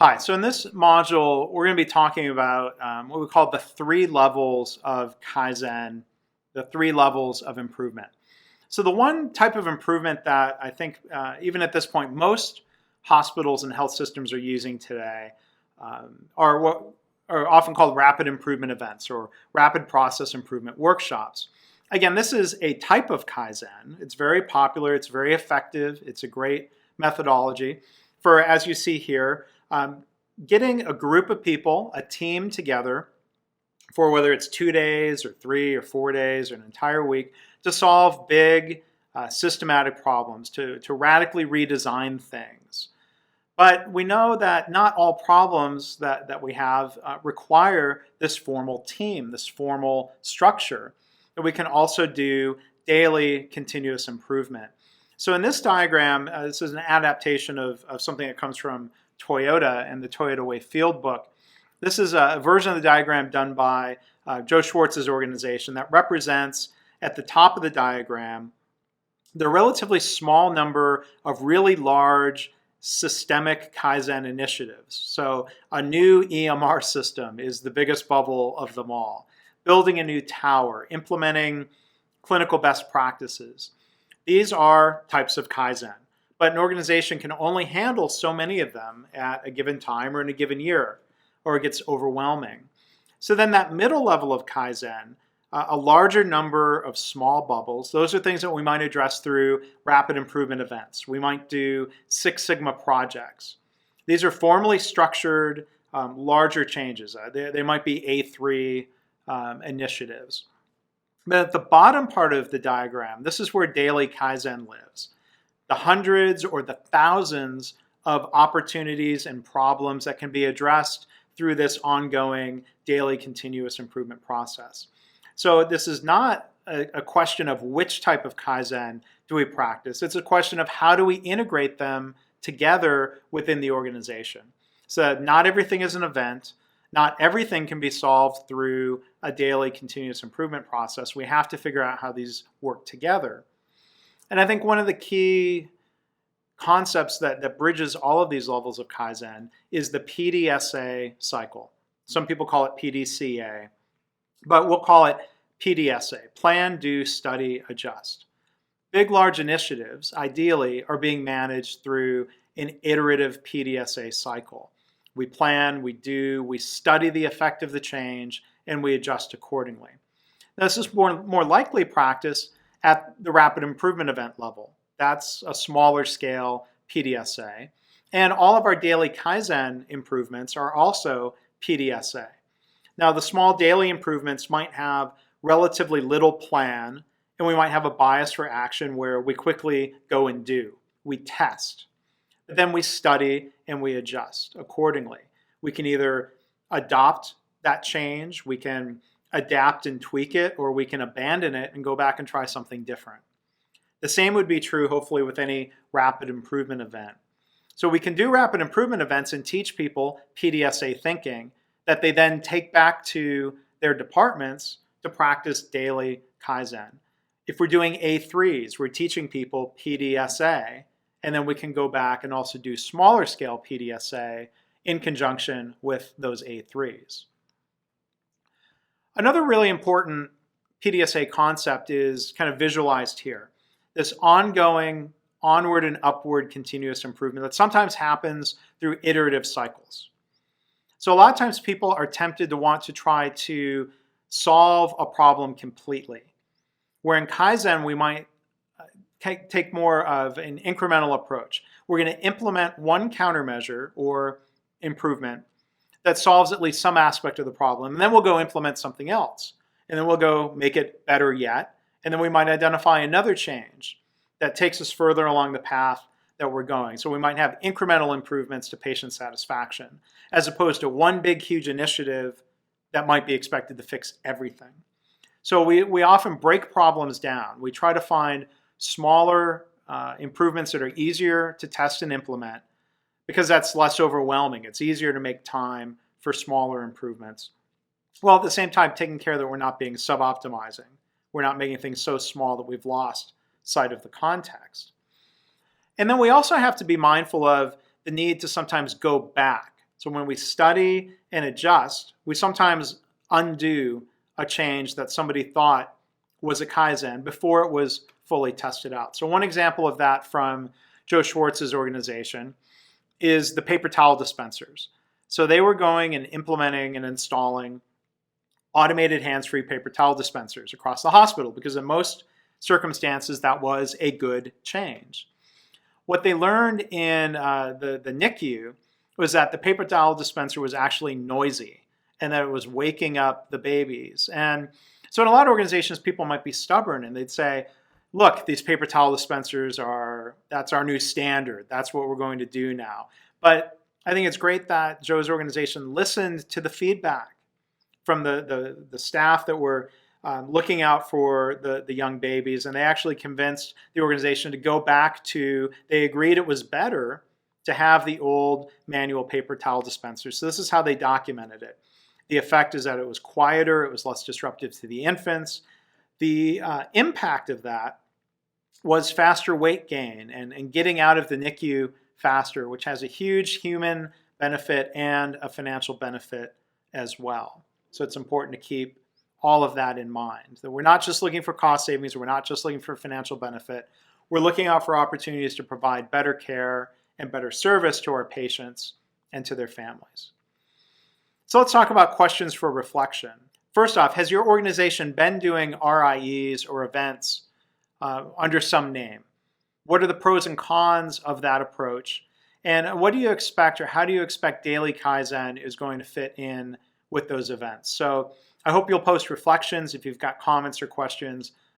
Hi, so in this module, we're going to be talking about what we call the 3 levels of Kaizen, the 3 levels of improvement. So the one type of improvement that I think, even at this point, most hospitals and health systems are using today are what are often called rapid improvement events or rapid process improvement workshops. Again, this is a type of Kaizen. It's very popular, it's very effective, it's a great methodology for, as you see here, getting a group of people, a team together for whether it's 2 days or 3 or 4 days or an entire week to solve big systematic problems, to radically redesign things. But we know that not all problems that we have require this formal team, this formal structure, that we can also do daily continuous improvement. So in this diagram, this is an adaptation of something that comes from Toyota and the Toyota Way Field Book. This is a version of the diagram done by Joe Schwartz's organization that represents, at the top of the diagram, the relatively small number of really large systemic Kaizen initiatives. So a new EMR system is the biggest bubble of them all. Building a new tower, implementing clinical best practices. These are types of Kaizen. But an organization can only handle so many of them at a given time or in a given year, or it gets overwhelming. So then that middle level of Kaizen, a larger number of small bubbles, those are things that we might address through rapid improvement events. We might do Six Sigma projects. These are formally structured, larger changes. They might be A3 initiatives. But at the bottom part of the diagram, this is where daily Kaizen lives. The hundreds or the thousands of opportunities and problems that can be addressed through this ongoing daily continuous improvement process. So this is not a question of which type of Kaizen do we practice. It's a question of how do we integrate them together within the organization. So not everything is an event. Not everything can be solved through a daily continuous improvement process. We have to figure out how these work together. And I think one of the key concepts that bridges all of these levels of Kaizen is the PDSA cycle. Some people call it PDCA, but we'll call it PDSA, plan, do, study, adjust. Big, large initiatives, ideally, are being managed through an iterative PDSA cycle. We plan, we do, we study the effect of the change, and we adjust accordingly. Now, this is more likely practice at the rapid improvement event level. That's a smaller scale PDSA. And all of our daily Kaizen improvements are also PDSA. Now, the small daily improvements might have relatively little plan, and we might have a bias for action where we quickly go and do. We test. But then we study and we adjust accordingly. We can either adopt that change, we can adapt and tweak it, or we can abandon it and go back and try something different. The same would be true, hopefully, with any rapid improvement event. So we can do rapid improvement events and teach people PDSA thinking that they then take back to their departments to practice daily Kaizen. If we're doing A3s, we're teaching people PDSA, and then we can go back and also do smaller scale PDSA in conjunction with those A3s. Another really important PDSA concept is kind of visualized here. This ongoing, onward and upward continuous improvement that sometimes happens through iterative cycles. So a lot of times people are tempted to want to try to solve a problem completely. Where in Kaizen, we might take more of an incremental approach. We're going to implement one countermeasure or improvement that solves at least some aspect of the problem. And then we'll go implement something else. And then we'll go make it better yet. And then we might identify another change that takes us further along the path that we're going. So we might have incremental improvements to patient satisfaction, as opposed to one big, huge initiative that might be expected to fix everything. So we often break problems down. We try to find smaller improvements that are easier to test and implement, because that's less overwhelming. It's easier to make time for smaller improvements, while at the same time taking care that we're not being sub-optimizing. We're not making things so small that we've lost sight of the context. And then we also have to be mindful of the need to sometimes go back. So when we study and adjust, we sometimes undo a change that somebody thought was a Kaizen before it was fully tested out. So one example of that from Joe Schwartz's organization is the paper towel dispensers. So they were going and implementing and installing automated hands-free paper towel dispensers across the hospital because in most circumstances that was a good change. What they learned in the NICU was that the paper towel dispenser was actually noisy and that it was waking up the babies. And so in a lot of organizations, people might be stubborn and they'd say, look, these paper towel dispensers that's our new standard. That's what we're going to do now. But I think it's great that Joe's organization listened to the feedback from the staff that were looking out for the young babies, and they actually convinced the organization to go back to, they agreed it was better to have the old manual paper towel dispensers. So this is how they documented it. The effect is that it was quieter, it was less disruptive to the infants. The impact of that was faster weight gain and getting out of the NICU faster, which has a huge human benefit and a financial benefit as well. So it's important to keep all of that in mind, that we're not just looking for cost savings, we're not just looking for financial benefit, we're looking out for opportunities to provide better care and better service to our patients and to their families. So let's talk about questions for reflection. First off, has your organization been doing RIEs or events under some name? What are the pros and cons of that approach? And what do you expect, or how do you expect daily Kaizen is going to fit in with those events? So I hope you'll post reflections. If you've got comments or questions,